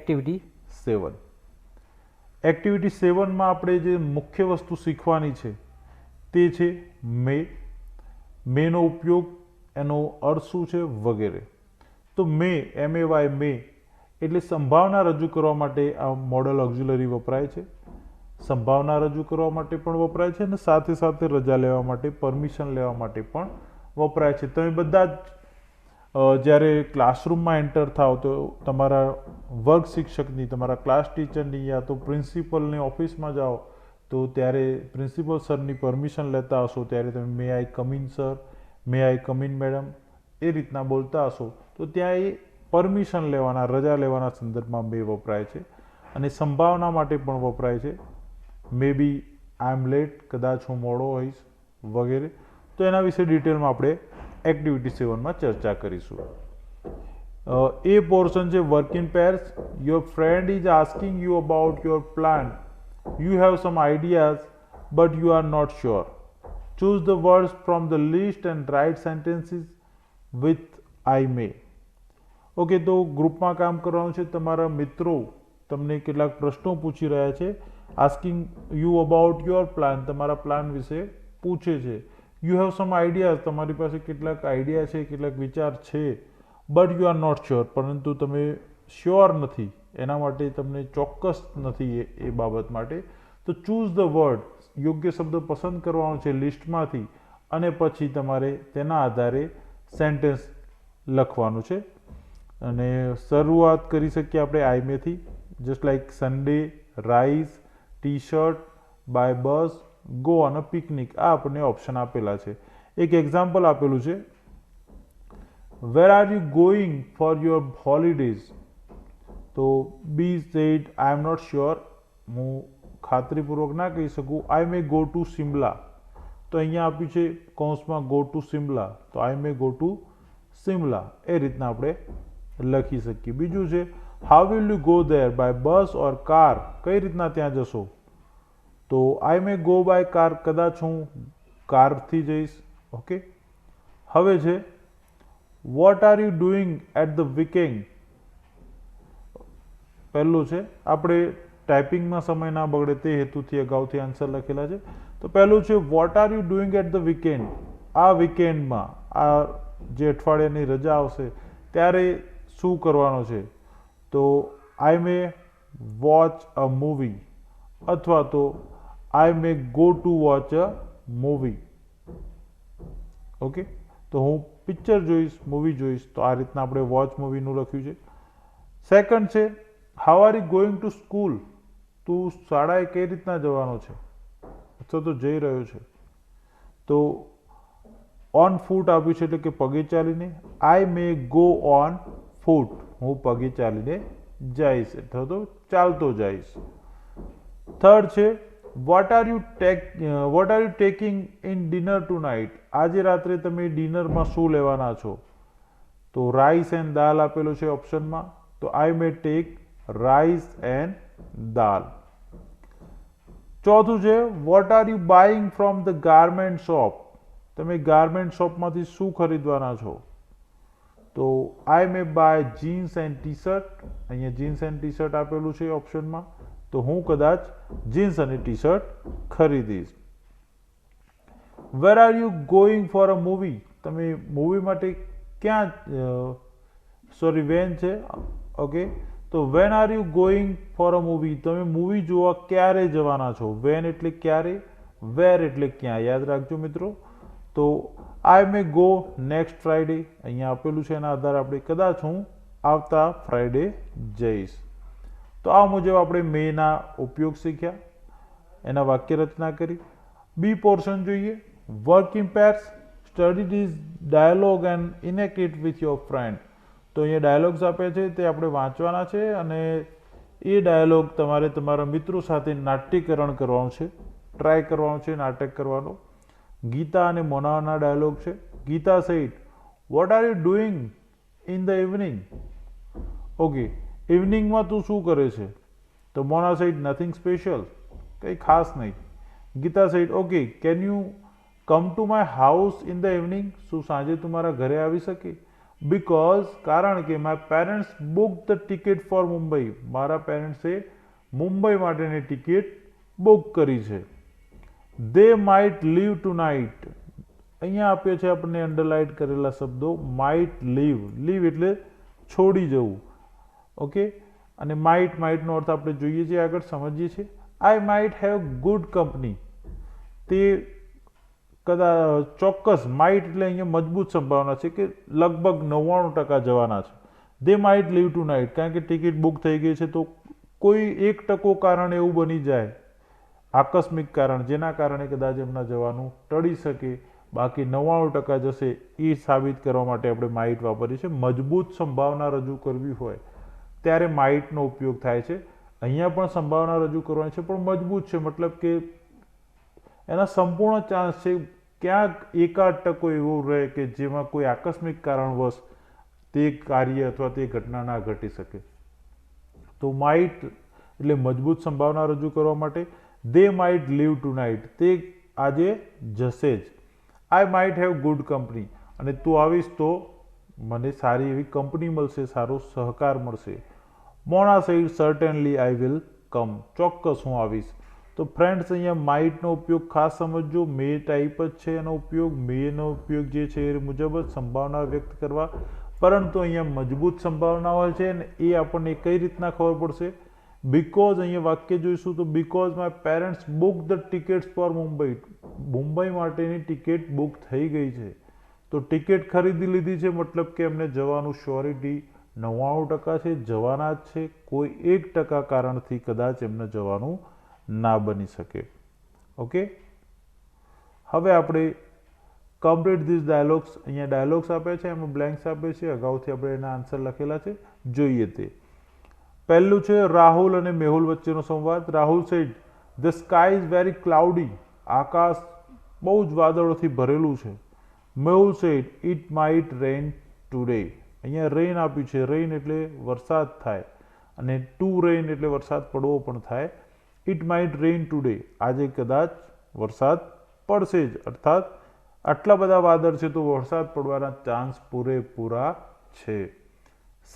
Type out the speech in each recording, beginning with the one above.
Activity 7 activity 7 માં આપણે જે મુખ્ય વસ્તુ શીખવાની છે તે છે મેનો ઉપયોગ, એનો અર્થ શું છે વગેરે. તો MAY મે એટલે સંભાવના રજૂ કરવા માટે આ મોડલ ઓક્ઝિલરી વપરાય છે. સંભાવના રજૂ કરવા માટે પણ વપરાય છે અને સાથે સાથે રજા લેવા માટે, પરમિશન લેવા માટે પણ વપરાય છે. તમે બધા જ જ્યારે ક્લાસરૂમમાં એન્ટર થાવ તો તમારા વર્ગ શિક્ષકની, તમારા ક્લાસ ટીચરની યા તો પ્રિન્સિપલની ઓફિસમાં જાઓ તો ત્યારે પ્રિન્સિપલ સરની પરમિશન લેતા હશો ત્યારે તમે may I come in sir, may I come in madam એ રીતના બોલતા હશો તો ત્યાં એ પરમિશન લેવાના, રજા લેવાના સંદર્ભમાં મે વપરાય છે. અને સંભાવના માટે પણ વપરાય છે. મે બી આઈ એમ લેટ, કદાચ હું મોડો હોઈશ વગેરે. તો એના વિશે ડિટેલમાં આપણે એક્ટિવિટી 7માં ચર્ચા કરીશું. એ પોર્શન છે work in pairs. Your friend is asking you about your plan. You have some ideas but you are not sure. Choose the words from the list and write sentences with I may. Okay, તો ગ્રુપમાં કામ કરવાનું છે. તમારા મિત્રો તમને કેટલાક પ્રશ્નો પૂછી રહ્યા છે. Asking you about your plan, તમારા પ્લાન વિશે પૂછે છે. યુ હેવ સમ આઈડિયાઝ, તમારી પાસે કેટલાક આઈડિયા છે, કેટલાક વિચાર છે. But you are not sure, પરંતુ તમે શ્યોર નથી, એના માટે તમને ચોક્કસ નથી એ બાબત માટે. તો ચૂઝ ધ વર્ડ, યોગ્ય શબ્દ પસંદ કરવાનો છે લિસ્ટમાંથી અને પછી તમારે તેના આધારે સેન્ટેન્સ લખવાનું છે. અને શરૂઆત કરી શકીએ આપણે આઈ મેથી. Just like Sunday, rice, T shirt, by bus, go on a picnic. આ આપણને ઓપ્શન આપેલા છે. એક એક્ઝામ્પલ આપેલું છે, where are you going for your holidays. તો B said I am not sure, હું ખાતરીપૂર્વક ના કહી શકું. I may go to Shimla. તો અહીંયા આપ્યું છે કૌંસમાં ગો ટુ શિમલા, તો I may go to Shimla. એ રીતના આપણે લખી શકીએ. બીજું છે how will you go there, by bus or car. કઈ રીતના ત્યાં જશો? તો I may go by car, કદાચ હું કારથી જઈશ. ઓકે, હવે છે what are you doing at the weekend. પહેલું છે, આપણે ટાઈપિંગમાં સમય ના બગડે તે હેતુથી અગાઉથી આન્સર લખેલા છે. તો પહેલું છે what are you doing at the weekend. આ વીકેન્ડમાં, આ જે અઠવાડિયાની રજા આવશે ત્યારે શું કરવાનો છે? તો I May watch a movie અથવા તો I may go to watch a movie. Okay, તો હું પિક્ચર જોઈશ, મૂવી જોઈશ. તો આ રીતના આપણે વોચ મૂવીનું લખ્યું છે. સેકન્ડ છે how are you going to school. તું શાળાએ કઈ રીતના જવાનો છે અથવા તો જઈ રહ્યો છે? તો ઓન ફૂટ આપ્યું છે એટલે કે પગે ચાલીને. આઈ મે ગો ઓન ફૂટ, હું પગે ચાલીને જઈશ અથવા તો ચાલતો જઈશ. થર્ડ છે what are you taking in dinner tonight. આજે રાત્રે તમે ડિનરમાં શું લેવાના છો? તો રાઈસ એન્ડ દાલ આપેલો છે ઓપ્શનમાં. તો I may take rice and dal. ચોથું છે what are you buying from the garment shop. તમે ગાર્મેન્ટ શોપમાંથી શું ખરીદવાના છો? તો I may buy jeans and T shirt. અહીંયા જીન્સ એન્ડ ટી શર્ટ આપેલું છે ઓપ્શનમાં. તો હું કદાચ જીન્સ અને ટી શર્ટ ખરીદીશ. Where are you going for a movie. તમે મૂવી માટે ક્યાં, વેન છે. ઓકે, તો when are you going for a movie. તમે મૂવી જોવા ક્યારે જવાના છો? વેન એટલે ક્યારે, વેર એટલે ક્યાં. યાદ રાખજો મિત્રો. તો I may go next Friday. અહીંયા આપેલું છે, એના આધારે આપણે કદાચ હું આવતા ફ્રાઈડે જઈશ. તો આ મુજબ આપણે મેના ઉપયોગ શીખ્યા, એના વાક્ય રચના કરી. બી પોર્શન જોઈએ, work in pairs. Study this dialogue and enact it with your friend. તો અહીંયા ડાયલોગ્સ આપ્યા છે, તે આપણે વાંચવાના છે અને એ ડાયલોગ તમારે તમારા મિત્રો સાથે નાટ્યકરણ કરવાનું છે, ટ્રાય કરવાનું છે નાટક કરવાનો. ગીતા અને મોનાના ડાયલોગ છે. Geeta said what are you doing in the evening. Okay, ઇવનિંગમાં તું શું કરે છે? તો મોના સેડ નથિંગ સ્પેશિયલ, કંઈ ખાસ નહીં. Geeta said okay can you come to my house in the evening. શું સાંજે તું મારા ઘરે આવી શકે? કારણ કે my parents book the ticket for Mumbai, મારા પેરેન્ટ્સે મુંબઈ માટેની ટિકિટ બુક કરી છે. They might leave tonight, અહીંયા આપ્યો છે આપણને અંડરલાઇન કરેલા શબ્દો. માઇટ લીવ, લીવ એટલે છોડી જવું. ઓકે, અને માઇટનો અર્થ આપણે જોઈએ છીએ, આગળ સમજીએ છીએ. આઈ માઇટ હેવ ગુડ કંપની, તે કદાચ ચોક્કસ, માઇટ એટલે અહીંયા મજબૂત સંભાવના છે કે લગભગ 99% જવાના છે. They might leave two night, કારણ કે ટિકિટ બુક થઈ ગઈ છે, તો કોઈ 1% કારણ એવું બની જાય, આકસ્મિક કારણ, જેના કારણે કદાચ એમના જવાનું ટળી શકે, બાકી 99% જશે. એ સાબિત કરવા માટે આપણે માઇટ વાપરીએ છીએ. મજબૂત સંભાવના રજૂ કરવી હોય ત્યારે માઇટનો ઉપયોગ થાય છે. અહીંયા પણ સંભાવના રજૂ કરવાની છે, પણ મજબૂત છે, મતલબ કે એના સંપૂર્ણ ચાન્સ છે. ક્યાંક 1-8% એવું રહે કે જેમાં કોઈ આકસ્મિક કારણવશ તે કાર્ય અથવા તે ઘટના ના ઘટી શકે. તો માઇટ એટલે મજબૂત સંભાવના રજૂ કરવા માટે. દે માઇટ લીવ ટુ નાઇટ, તે આજે જશે જ. આઈ માઇટ હેવ ગુડ કંપની, અને તું આવીશ તો મને સારી એવી કંપની મળશે, સારો સહકાર મળશે. Mona said certainly I will come, ચોક્કસ હું આવીશ. તો ફ્રેન્ડ્સ, અહીંયા માઇટનો ઉપયોગ ખાસ સમજજો. મે ટાઈપ જ છે એનો ઉપયોગ. મેનો ઉપયોગ જે છે એ મુજબ જ સંભાવના વ્યક્ત કરવા, પરંતુ અહીંયા મજબૂત સંભાવના હોય છે, અને એ આપણને કઈ રીતના ખબર પડશે? બીકોઝ, અહીંયા વાક્ય જોઈશું તો because my parents book the tickets for Mumbai, Mumbai માટેની ટિકિટ બુક થઈ ગઈ છે. તો ટિકિટ ખરીદી લીધી છે, મતલબ કે એમને જવાનું શ્યોરિટી 99% છે, જવાના જ છે. કોઈ 1% કારણથી કદાચ એમને જવાનું ના બની શકે. ઓકે, હવે આપણે કમ્પ્લીટ ધીસ ડાયલોગ્સ, અહીંયા ડાયલોગ્સ આપ્યા છે, એમાં બ્લેન્ક્સ આપે છે, અગાઉથી આપણે એના આન્સર લખેલા છે, જોઈએ તે. પહેલું છે રાહુલ અને મેહુલ વચ્ચેનો સંવાદ. Rahul said the sky is very cloudy, આકાશ બહુ જ વાદળોથી ભરેલું છે. Mehul said it might rain today, અહીંયા રેન આપ્યું છે. રેન એટલે વરસાદ થાય, અને ટુ રેન એટલે વરસાદ પડવો પણ થાય. ઇટ માઇટ રેન ટુડે, આજે કદાચ વરસાદ પડશે જ, અર્થાત આટલા બધા વાદળ છે તો વરસાદ પડવાના ચાન્સ પૂરેપૂરા છે.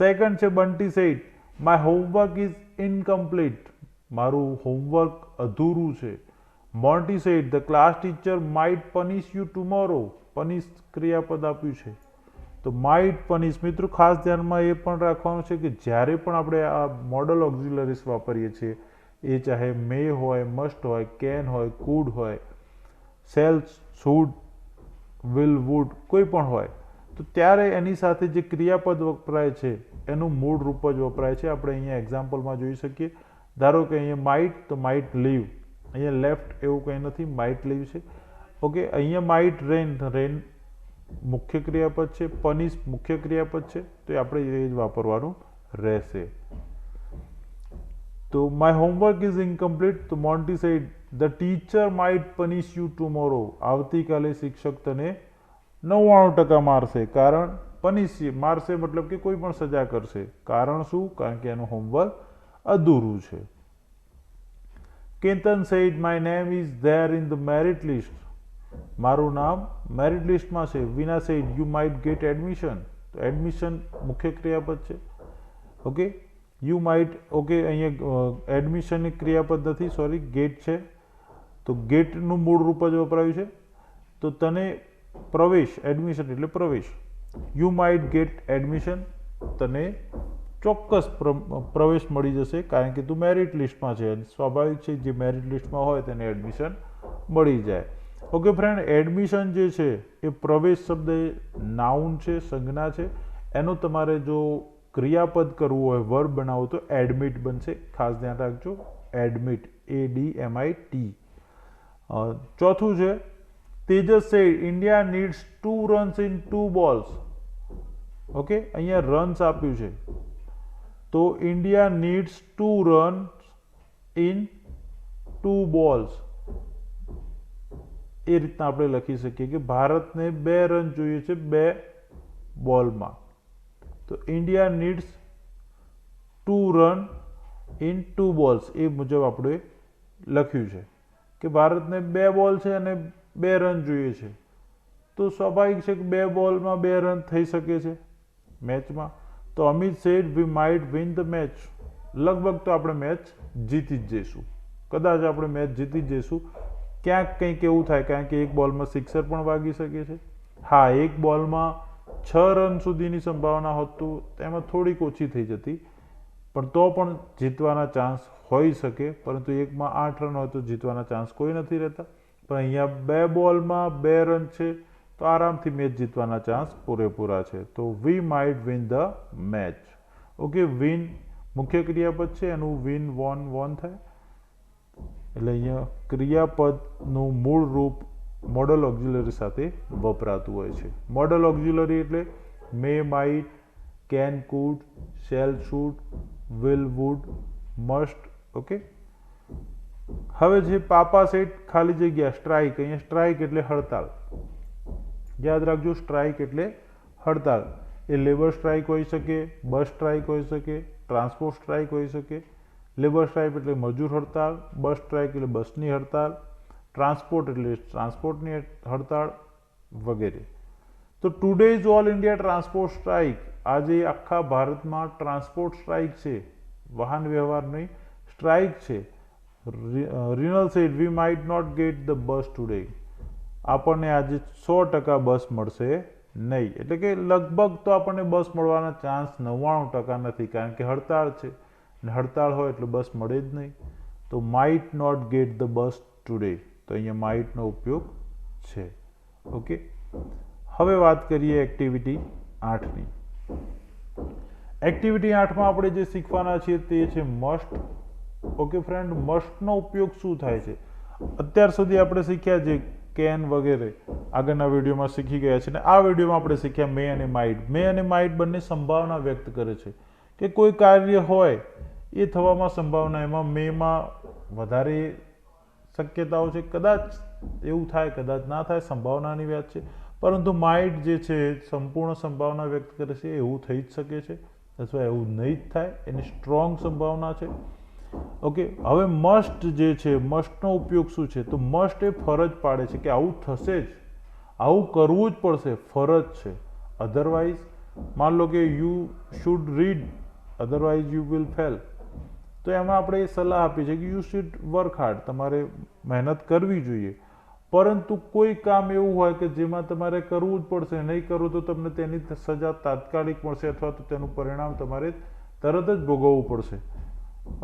સેકન્ડ છે Bunty said my homework is incomplete, મારું હોમવર્ક અધૂરું છે. Monty said the class teacher might punish you tomorrow, punish ક્રિયાપદ આપ્યું છે, તો માઇટ પનિશ. મિત્રો ખાસ ધ્યાનમાં એ પણ રાખવાનું છે કે જ્યારે પણ આપણે આ મોડલ ઓક્ઝિલરીઝ વાપરીએ છીએ, એ ચાહે મે હોય, મસ્ટ હોય, કેન હોય, કુડ હોય, શેલ, શુડ, વિલ, વુડ, કોઈ પણ હોય, તો ત્યારે એની સાથે જે ક્રિયાપદ વપરાય છે એનું મૂળ રૂપ જ વપરાય છે. આપણે અહીંયા એક્ઝામ્પલમાં જોઈ શકીએ. ધારો કે અહીંયા માઇટ, તો માઇટ લીવ, અહીંયા લેફ્ટ એવું કંઈ નથી, માઇટ લીવ છે. ઓકે, અહીંયા માઇટ રેન, રેન મુખ્ય ક્રિયાપદ છે, પનિશ મુખ્ય ક્રિયાપદ છે, તો આપણે એ જ વાપરવાનું રહેશે. તો માય હોમવર્ક ઇઝ ઇનકમ્પ્લીટ, તો Monty said the teacher might punish you tomorrow, આવતીકાલે શિક્ષક તને 99% મારશે. કારણ પનિશ, મારશે મતલબ કે કોઈ પણ સજા કરશે. કારણ શું? કારણ કે એનું હોમવર્ક અધૂરું છે. Ketan said my name is there in the merit list, મારું નામ મેરિટ લિસ્ટમાં છે. Veena said you might get admission, તો એડમિશન મુખ્ય ક્રિયાપદ છે. ઓકે, યુ માઇટ, ઓકે, અહીંયા એડમિશનની ક્રિયાપદ નથી, સોરી, ગેટ છે, તો ગેટનું મૂળ રૂપ જ વપરાયું છે. તો તને પ્રવેશ, એડમિશન એટલે પ્રવેશ. યુ માઇટ ગેટ એડમિશન, તને ચોક્કસ પ્રવેશ મળી જશે, કારણ કે તું મેરિટ લિસ્ટમાં છે. સ્વાભાવિક છે, જે મેરિટ લિસ્ટમાં હોય તેને એડમિશન મળી જાય. ઓકે ફ્રેન્ડ, એડમિશન જે છે એ પ્રવેશ શબ્દ નાઉન છે, સંજ્ઞા છે. એનું તમારે જો ક્રિયાપદ કરવું હોય, વર્બ બનાવો, તો એડમિટ બનશે. ખાસ ધ્યાન રાખજો, એડમિટ, ADMIT. ચોથું છે Tejas said India needs 2 runs in 2 balls. ઓકે, અહીંયા રન્સ આપ્યું છે, તો India needs 2 runs in 2 balls. એ રીતના આપણે લખી શકીએ કે ભારતને 2 રન જોઈએ છે 2 બોલમાં. તો India needs 2 run in 2 balls, એ મુજબ આપણે લખ્યું છે કે ભારતને 2 બોલ છે અને 2 રન જોઈએ છે. તો સ્વાભાવિક છે કે 2 બોલમાં 2 રન થઈ શકે છે. મેચમાં. તો Amit sad we might win the match. લગભગ તો આપણે મેચ જીતી જ જઈશું, કદાચ આપણે મેચ જીતી જ જઈશું. ક્યાંક કંઈક એવું થાય, કારણ કે એક બોલમાં સિક્સર પણ વાગી શકે છે. હા, એક બોલમાં 6 રન સુધીની સંભાવના હતું, તેમાં થોડીક ઓછી થઈ જતી, પણ તો પણ જીતવાના ચાન્સ હોઈ શકે. પરંતુ એકમાં 8 રન હોય તો જીતવાના ચાન્સ કોઈ નથી રહેતા. પણ અહીંયા 2 બોલમાં 2 રન છે, તો આરામથી મેચ જીતવાના ચાન્સ પૂરેપૂરા છે. તો we might win the match. Okay, win મુખ્ય ક્રિયાપદ છે, એનું વિન વોન થાય. એટલે અહીંયા ક્રિયાપદનું મૂળ રૂપ મોડલ ઓક્ઝિલરી સાથે વપરાતું હોય છે. મોડલ ઓક્ઝિલરી એટલે may, might, can, could, shall, should, will, would, must. Okay, હવે છે પાપા સેટ ખાલી જગ્યા સ્ટ્રાઇક. અહીંયા સ્ટ્રાઇક એટલે હડતાલ. યાદ રાખજો, સ્ટ્રાઇક એટલે હડતાલ. એ લેબર સ્ટ્રાઇક હોઈ શકે, બસ સ્ટ્રાઇક હોઈ શકે, ટ્રાન્સપોર્ટ સ્ટ્રાઇક હોઈ શકે. લેબર સ્ટ્રાઇક એટલે મજૂર હડતાલ, બસ સ્ટ્રાઇક એટલે બસની હડતાલ, ટ્રાન્સપોર્ટ એટલે ટ્રાન્સપોર્ટની હડતાળ વગેરે. તો today is all India transport strike. આજે આખા ભારતમાં ટ્રાન્સપોર્ટ સ્ટ્રાઇક છે, વાહન વ્યવહારની સ્ટ્રાઇક છે. Rinal said we might not get the bus today. આપણને આજે 100% બસ મળશે નહીં. એટલે કે લગભગ તો આપણને બસ મળવાના ચાન્સ 99% નથી, કારણ કે હડતાળ છે, અને હડતાળ હોય એટલે બસ મળે જ નહીં. તો might not get the bus today. તો અહીંયા માઇટનો ઉપયોગ છે. ઓકે, હવે વાત કરીએ એક્ટિવિટી 8ની. એક્ટિવિટી 8માં આપણે જે શીખવાના છીએ તે છે મસ્ટ. ઓકે ફ્રેન્ડ, મસ્ટનો ઉપયોગ શું થાય છે? અત્યાર સુધી આપણે શીખ્યા છે કેન વગેરે, આગળના વિડીયોમાં શીખી ગયા છે. અને આ વિડીયોમાં આપણે શીખ્યા મે અને માઇટ. મે અને માઇટ બંને સંભાવના વ્યક્ત કરે છે કે કોઈ કાર્ય હોય એ થવામાં સંભાવના. એમાં મેમાં વધારે શક્યતાઓ છે, કદાચ એવું થાય, કદાચ ના થાય, સંભાવનાની વાત છે. પરંતુ માઇટ જે છે સંપૂર્ણ સંભાવના વ્યક્ત કરે છે, એવું થઈ જ શકે છે અથવા એવું નહીં જ થાય, એની સ્ટ્રોંગ સંભાવના છે. ઓકે, હવે મસ્ટ જે છે, મસ્ટનો ઉપયોગ શું છે? તો મસ્ટ એ ફરજ પાડે છે કે આવું થશે જ, આવું કરવું જ પડશે, ફરજ છે. અધરવાઇઝ માન લો કે you should read, otherwise you will fail. તો એમાં આપણે એ સલાહ આપી છે કે યુ શુડ વર્ક હાર્ડ, તમારે મહેનત કરવી જોઈએ. પરંતુ કોઈ કામ એવું હોય કે જેમાં તમારે કરવું જ પડશે, નહીં કરવું તો તમને તેની સજા તાત્કાલિક મળશે અથવા તો તેનું પરિણામ તમારે તરત જ ભોગવવું પડશે.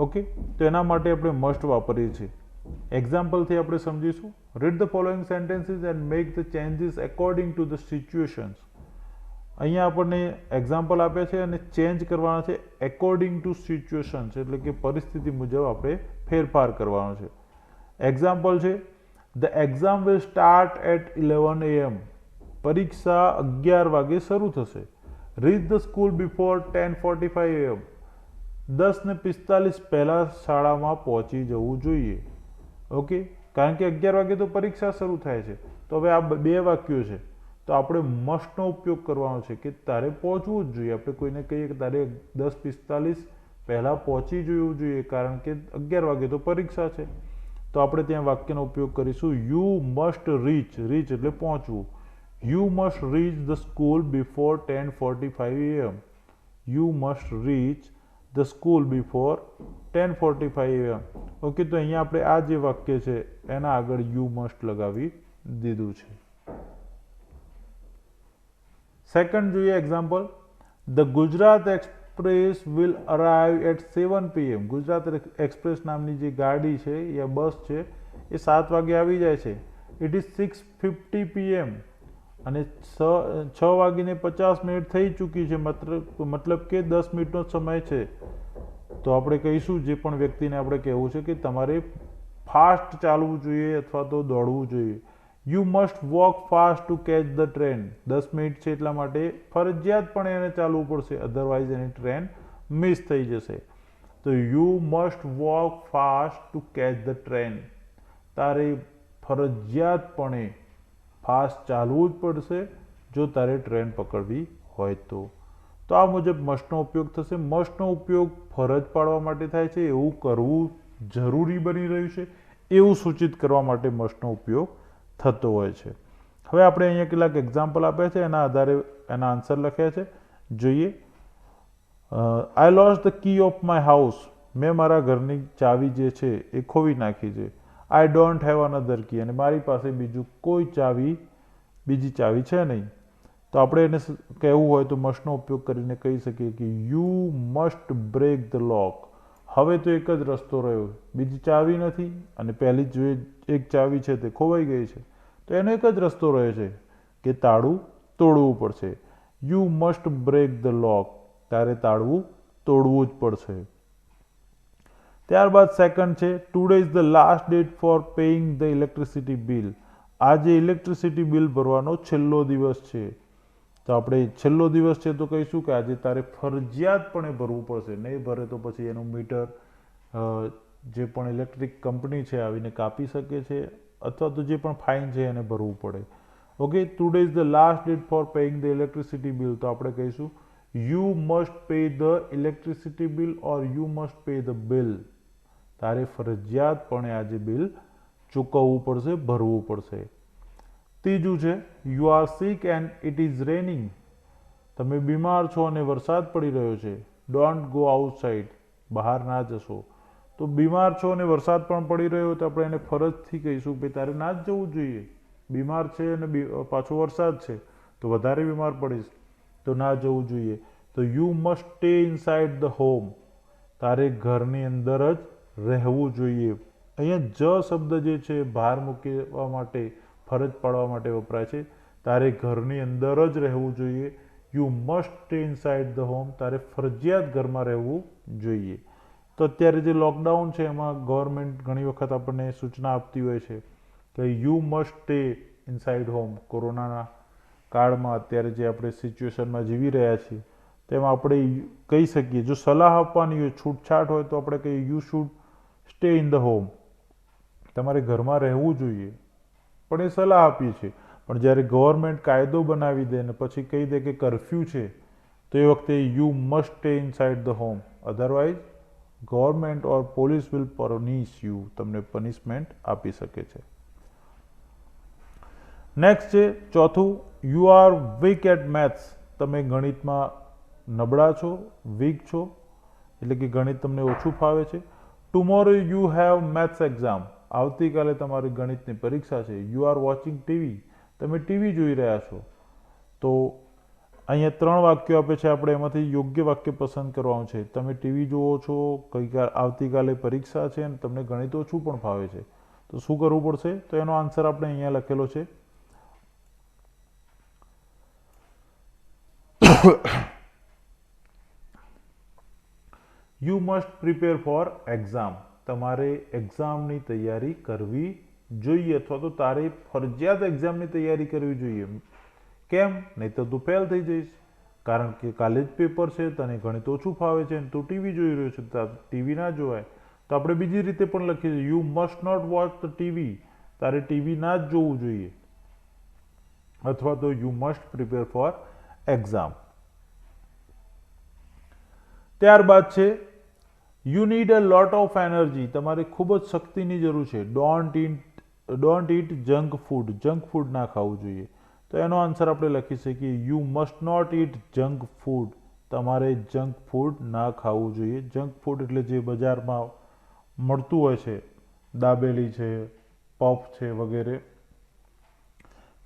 ઓકે, તો એના માટે આપણે મસ્ટ વાપરીએ છીએ. એક્ઝામ્પલથી આપણે સમજીશું. Read the following sentences and make the changes according to the situations. અહીંયા આપણને એક્ઝામ્પલ આપ્યા છે અને ચેન્જ કરવાના છે એકોર્ડિંગ ટુ સિચ્યુએશન્સ, એટલે કે પરિસ્થિતિ મુજબ આપણે ફેરફાર કરવાનો છે. એક્ઝામ્પલ છે the exam will start at 11 AM. પરીક્ષા 11 વાગે શરૂ થશે. Reach the school before 10:45 AM. 10:45 પહેલાં શાળામાં પહોંચી જવું જોઈએ. ઓકે, કારણ કે 11 વાગે તો પરીક્ષા શરૂ થાય છે. તો હવે આ 2 વાક્યો છે, તો આપણે મસ્ટનો ઉપયોગ કરવાનો છે કે તારે પહોંચવું જ જોઈએ. આપણે કોઈને કહીએ કે તારે 10:45 પહેલાં પહોંચી જવું જોઈએ, કારણ કે 11 વાગે તો પરીક્ષા છે. તો આપણે ત્યાં વાક્યનો ઉપયોગ કરીશું યુ મસ્ટ રીચ. રીચ એટલે પહોંચવું. You must rich the school before 10:45 AM. You must rich the school before 10:45 AM. Okay, તો અહીંયા આપણે આ જે વાક્ય છે એના આગળ યુ મસ્ટ લગાવી દીધું છે. સેકન્ડ જોઈએ example. The Gujarat express will arrive at 7 PM. Gujarat express નામની જે ગાડી છે યા બસ છે એ 7 વાગે આવી જાય છે. ઇટ ઇઝ 6:50 PM અને 6:50 થઈ ચૂકી છે, મતલબ કે 10 મિનિટનો સમય છે. તો આપણે કહીશું, જે પણ વ્યક્તિને આપણે કહેવું છે કે તમારે ફાસ્ટ ચાલવું જોઈએ અથવા તો દોડવું જોઈએ. You must walk fast to catch the train. 10 minute છે એટલા માટે ફરજિયાતપણે એને ચાલવું પડશે, અધરવાઇઝ એની ટ્રેન મિસ થઈ જશે. તો you must walk fast to catch the train. તારે ફરજિયાતપણે ફાસ્ટ ચાલવું જ પડશે જો તારે ટ્રેન પકડવી હોય તો. તો આ મુજબ મસ્ટનો ઉપયોગ થશે. મસ્ટનો ઉપયોગ ફરજ પાડવા માટે થાય છે, એવું કરવું જરૂરી બની રહ્યું છે એવું સૂચિત કરવા માટે મસ્ટનો ઉપયોગ થતો હોય છે. હવે આપણે અહીંયા કેટલાક એક્ઝામ્પલ આપ્યા છે, એના આધારે એના આન્સર લખ્યા છે. જોઈએ. I lost the key of my house, મેં મારા ઘરની ચાવી જે છે એ ખોવી નાખી છે. આઈ ડોન્ટ હેવ અનધર કી, અને મારી પાસે બીજી ચાવી છે નહીં. તો આપણે એને કહેવું હોય તો મસ્ટનો ઉપયોગ કરીને કહી શકીએ કે યુ મસ્ટ બ્રેક ધ લોક. હવે તો એક જ રસ્તો રહ્યો, બીજી ચાવી નથી અને પહેલી જે એક ચાવી છે તે ખોવાઈ ગઈ છે, તો એનો એક જ રસ્તો રહ્યો છે કે તાળું તોડવું પડશે. યુ મસ્ટ બ્રેક ધ લોક, તારે તાળવું તોડવું જ પડશે. ત્યારબાદ સેકન્ડ છે today is the last date four paying the electricity bill. આજે ઇલેક્ટ્રિસિટી બિલ ભરવાનો છેલ્લો દિવસ છે. તો આપણે છેલ્લો દિવસ છે તો કહીશું કે આજે તારે ફરજિયાતપણે ભરવું પડશે, નહીં ભરે તો પછી એનું મીટર જે પણ ઇલેક્ટ્રિક કંપની છે આવીને કાપી શકે છે, અથવા તો જે પણ ફાઇન છે એને ભરવું પડે. Okay, today is the last date four paying the electricity bill, તો આપણે કહીશું you must pay the electricity bill or you must pay the bill. તારે ફરજિયાતપણે આજે બિલ ચૂકવવું પડશે, ભરવું પડશે. ત્રીજું છે you are sick and it is raining. તમે બીમાર છો અને વરસાદ પડી રહ્યો છે. ડોન્ટ ગો આઉટસાઇડ, બહાર ના જશો. તો બીમાર છો અને વરસાદ પણ પડી રહ્યો તો આપણે એને ફરજથી કહીશું કે તારે ના જ જવું જોઈએ. બીમાર છે અને પાછો વરસાદ છે તો વધારે બીમાર પડીશ તો ના જવું જોઈએ. તો you must stay inside the home, તારે ઘરની અંદર જ રહેવું જોઈએ. અહીંયા જ શબ્દ જે છે ભાર મૂકવા માટે, ફરજ પાડવા માટે વપરાય છે. તારે ઘરની અંદર જ રહેવું જોઈએ. You must stay inside the home, તારે ફરજિયાત ઘરમાં રહેવું જોઈએ. તો અત્યારે જે લોકડાઉન છે એમાં ગવર્મેન્ટ ઘણી વખત આપણને સૂચના આપતી હોય છે કે you must stay inside home. કોરોનાના કાળમાં અત્યારે જે આપણે સિચ્યુએશનમાં જીવી રહ્યા છીએ તેમાં આપણે કહી શકીએ, જો સલાહ આપવાની હોય, છૂટછાટ હોય તો આપણે કહીએ you should stay in the home, તમારે ઘરમાં રહેવું જોઈએ. પણ એ સલાહ આપીએ છીએ. પણ જ્યારે ગવર્મેન્ટ કાયદો બનાવી દે ને પછી કહી દે કે કરફ્યુ છે તો એ વખતે you must stay inside the home, otherwise government or police will punish you, તમને પનિશમેન્ટ આપી શકે છે. નેક્સ્ટ છે ચોથું, you are weak at maths. તમે ગણિતમાં નબળા છો, વીક છો, એટલે કે ગણિત તમને ઓછું ફાવે છે. Tomorrow you have maths exam, આવતીકાલે તમારી ગણિતની પરીક્ષા છે. યુ આર વોચિંગ ટીવી, તમે ટીવી જોઈ રહ્યા છો. તો અહીંયા 3 વાક્યો આપે છે, આપણે એમાંથી યોગ્ય વાક્ય પસંદ કરવાનું છે. તમે ટીવી જુઓ છો, આવતીકાલે પરીક્ષા છે અને તમને ગણિત ઓછું પણ ફાવે છે, તો શું કરવું પડશે? તો એનો આન્સર આપણે અહીંયા લખેલો છે. You must prepare for exam, તમારે એક્ઝામની તૈયારી કરવી જોઈએ, અથવા તો તારે ફરજિયાત એક્ઝામની તૈયારી કરવી જોઈએ. કેમ? નહીં તો તું ફેલ થઈ જઈશ, કારણ કે કાલે જ પેપર છે, તને ગણિત ઓછું ફાવે છે અને તું ટીવી જોઈ રહ્યો છે. ટીવી ના જોવાય, તો આપણે બીજી રીતે પણ લખીએ છીએ you must not watch the TV, તારે ટીવી ના જ જોવું જોઈએ, અથવા તો you must prepare for exam. ત્યારબાદ છે you need a lot of energy, તમારે ખૂબ જ શક્તિની જરૂર છે. Don't eat junk food, junk food ના ખાવું જોઈએ. તો એનો આન્સર આપણે લખી શકીએ you must not eat junk food, તમારે જંક ફૂડ ના ખાવું જોઈએ. જંક ફૂડ એટલે જે બજારમાં મળતું હોય છે, દાબેલી છે, પફ છે વગેરે,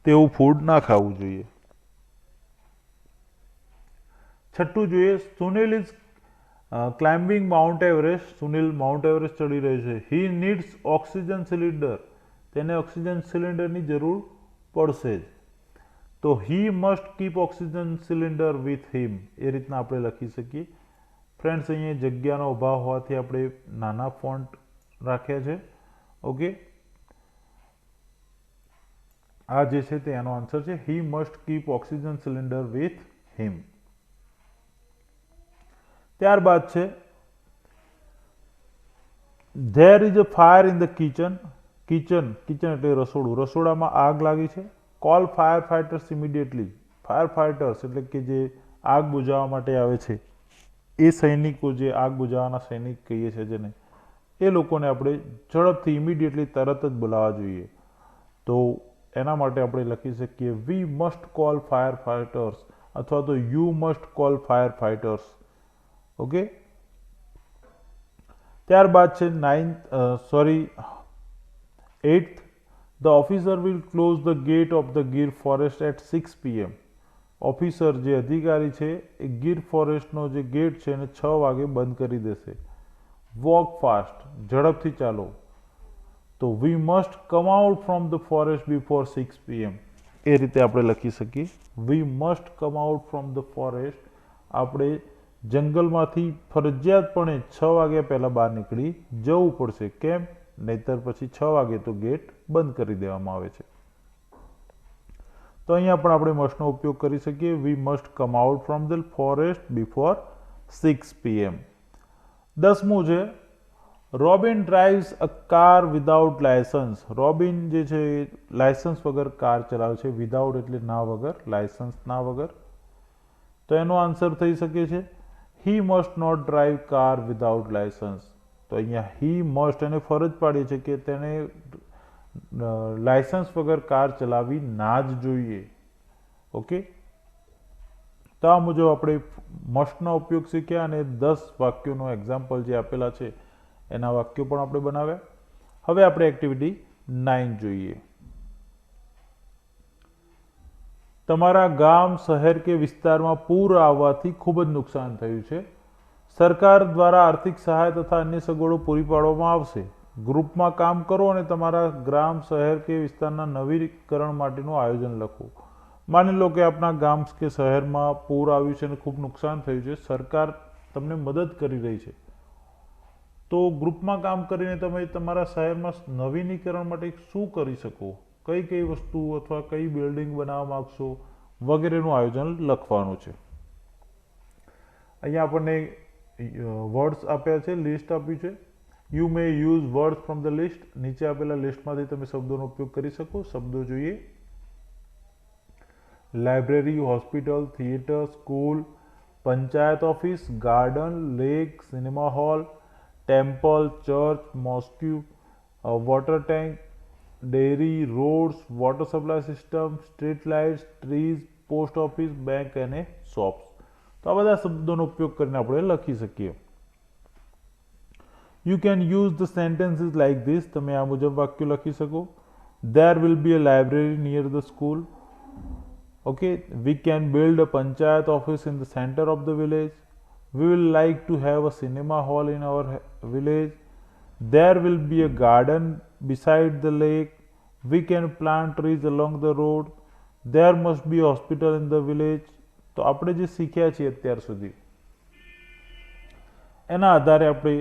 તેવું ફૂડ ના ખાવું જોઈએ. છઠ્ઠું જોઈએ, Sunil is climbing Mount Everest, Sunil Mount Everest ચડી રહ્યો છે. હી નીડ્સ ઓક્સિજન સિલિન્ડર, તેને ઓક્સિજન સિલિન્ડરની જરૂર પડશે જ. તો he must keep oxygen cylinder with him, એ રીતના આપણે લખી શકીએ. ફ્રેન્ડ્સ, અહીંયા જગ્યાનો અભાવ હોવાથી આપણે નાના ફોન્ટ રાખ્યા છે. ઓકે, આ જે છે તે એનો આન્સર છે. He must keep oxygen cylinder with હિમ. ત્યારબાદ છે there is a fire in the kitchen. Kitchen એટલે રસોડું, રસોડામાં આગ લાગી છે. Call fire fighters immediately. Fire fighters એટલે કે જે આગ બુઝાવવા માટે આવે છે, એ સૈનિકો, જે આગ બુઝાવવાના સૈનિક કહીએ છીએ જેને, એ લોકોને આપણે ઝડપથી ઇમિડિયેટલી તરત જ બોલાવવા જોઈએ. તો એના માટે આપણે લખી શકીએ we must call fire fighters અથવા તો you must call fire fighters. Okay, ત્યારબાદ છે 8th, the officer will close the gate of the Gir forest at 6 PM. Officer જે અધિકારી છે એ ગીર ફોરેસ્ટનો જે ગેટ છે એને 6 વાગે બંધ કરી દેશે. વોક ફાસ્ટ, ઝડપથી ચાલો. તો we must come out from the forest before 6 PM. એ રીતે આપણે લખી શકીએ. We must come out from the forest, આપણે જંગલમાંથી ફરજિયાતપણે 6 વાગ્યા પહેલાં બહાર નીકળી જવું પડશે. કેમ? નહીતર પછી 6 વાગે તો ગેટ બંધ કરી દેવામાં આવે છે. તો અહીંયા પણ આપણે મસ્ટનો ઉપયોગ કરી શકીએ. We must come out from the forest before 6 PM. 10મું છે Robin drives a car without licence. રોબિન જે છે એ લાયસન્સ વગર કાર ચલાવે છે. વિદાઉટ એટલે ના વગર, લાયસન્સ ના વગર. તો એનો આન્સર થઈ શકે છે he must not drive car without licence. તો અહીંયા હી મસ્ટ એને ફરજ પાડી છે કે તેને લાયસન્સ વગર કાર ચલાવવી ના જ જોઈએ. ઓકે, તો આ મુજબ આપણે મસ્ટનો ઉપયોગ શીખ્યા અને 10 વાક્યોનો એક્ઝામ્પલ જે આપેલા છે એના વાક્યો પણ આપણે બનાવ્યા. હવે આપણે એક્ટિવિટી 9 જોઈએ. તમારા ગામ, શહેર કે વિસ્તારમાં પૂર આવવાથી ખૂબ જ નુકસાન થયું છે. સરકાર દ્વારા આર્થિક સહાય તથા અન્ય સગવડો પૂરી પાડવામાં આવશે. ગ્રુપમાં કામ કરો અને તમારા ગ્રામ, શહેર કે વિસ્તારના નવીકરણ માટેનું આયોજન લખો. માની લો કે આપણા ગામ કે શહેરમાં પૂર આવ્યું છે અને ખૂબ નુકસાન થયું છે. સરકાર તમને મદદ કરી રહી છે. તો ગ્રુપમાં કામ કરીને તમે તમારા શહેરમાં નવીનીકરણ માટે શું કરી શકો, કઈ કઈ વસ્તુ અથવા કઈ બિલ્ડિંગ બનાવવા માગશો વગેરેનું આયોજન લખવાનું છે. અહીંયા આપણને વર્ડ્સ આપ્યા છે, લિસ્ટ આપ્યું છે. You may use words from the list. નીચે આપેલા લિસ્ટમાંથી તમે શબ્દોનો ઉપયોગ કરી શકો. શબ્દો જોઈએ: library, hospital, theatre, school, panchayat office, garden, lake, cinema hall, temple, church, mosque, water tank, dairy, roads, water supply system, street lights, trees, post office, bank અને શોપ્સ. તો આ બધા શબ્દોનો ઉપયોગ કરીને આપણે લખી શકીએ. You can use the sentences like this. તમે આ મુજબ વાક્યો લખી શકો. There will be a library near the school. Okay, we can build a panchayat office in the center of the village. We will like to have a cinema hall in our village. There will be a garden beside the lake. We can plant trees along the road. There must be a hospital in the village. તો આપણે જે શીખ્યા છીએ અત્યાર સુધી એના આધારે આપણે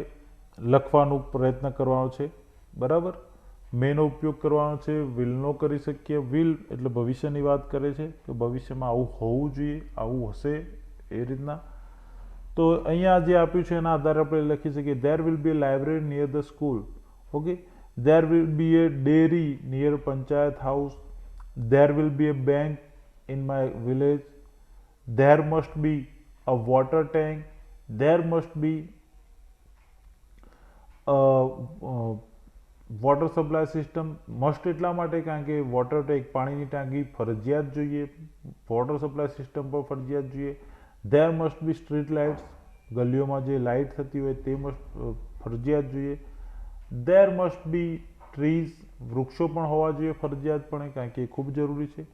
લખવાનો પ્રયત્ન કરવાનો છે. બરાબર, મેનો ઉપયોગ કરવાનો છે. વિલનો કરી શકીએ. વિલ એટલે ભવિષ્યની વાત કરે છે કે ભવિષ્યમાં આવું હોવું જોઈએ, આવું હશે, એ રીતના. તો અહીંયા જે આપ્યું છે એના આધારે આપણે લખી શકીએ there will be a library near the school. Okay, there will be A dairy near panchayat house. There will be A bank in my village. There must be a water tank. There must be a water supply system. Must એટલા માટે કારણ કે water tank, પાણીની ટાંકી ફરજિયાત જોઈએ. Water supply system પણ ફરજિયાત જોઈએ. There must be street lights. ગલીઓમાં જે લાઇટ થતી હોય તે ફરજિયાત જોઈએ. There must be trees. વૃક્ષો પણ હોવા જોઈએ ફરજિયાતપણે કારણ કે એ ખૂબ જરૂરી છે.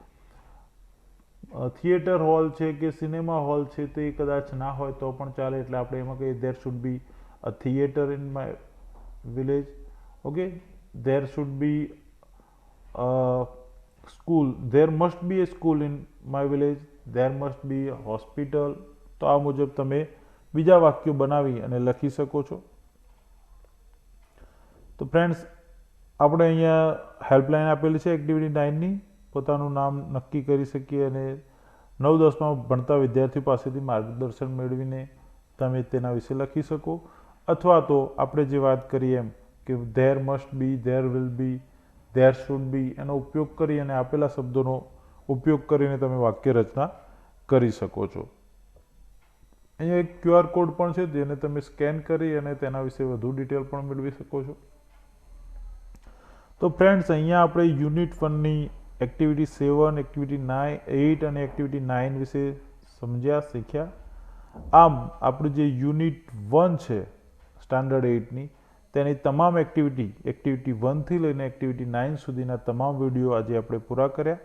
થિયેટર હોલ છે કે સિનેમા હોલ છે તે કદાચ ના હોય તો પણ ચાલે, એટલે આપણે એમાં કહીએ there should be a theatre in my village. Okay, there should be school. There must B A school in my village. There must B hospital. તો આ મુજબ તમે બીજા વાક્યો બનાવી અને લખી શકો છો. તો ફ્રેન્ડ્સ, આપણે અહીંયા હેલ્પલાઇન આપેલી છે એક્ટિવિટી 9ની. પોતાનું નામ નક્કી કરી શકીએ અને 9-10માં ભણતા વિદ્યાર્થીઓ પાસેથી માર્ગદર્શન મેળવીને તમે તેના વિશે લખી શકો. અથવા તો આપણે જે વાત કરીએ એમ કે there must B, there will be, there should be એનો ઉપયોગ કરી અને આપેલા શબ્દોનો ઉપયોગ કરીને તમે વાક્ય રચના કરી શકો છો. અહીંયા એક QR કોડ પણ છે જેને તમે સ્કેન કરી અને તેના વિશે વધુ ડિટેલ પણ મેળવી શકો છો. તો ફ્રેન્ડ્સ, અહીંયા આપણે યુનિટ 1ની એક્ટિવિટી 7, એક્ટિવિટી 9, 8 અને એક્ટિવિટી 9 વિશે સમજ્યા, શીખ્યા? આમ આપણું જે યુનિટ 1 છે સ્ટાન્ડર્ડ 8ની તેની તમામ એક્ટિવિટી 1થી લઈને એક્ટિવિટી 9 સુધીના તમામ વિડીયો આજે આપણે પૂરા કર્યા.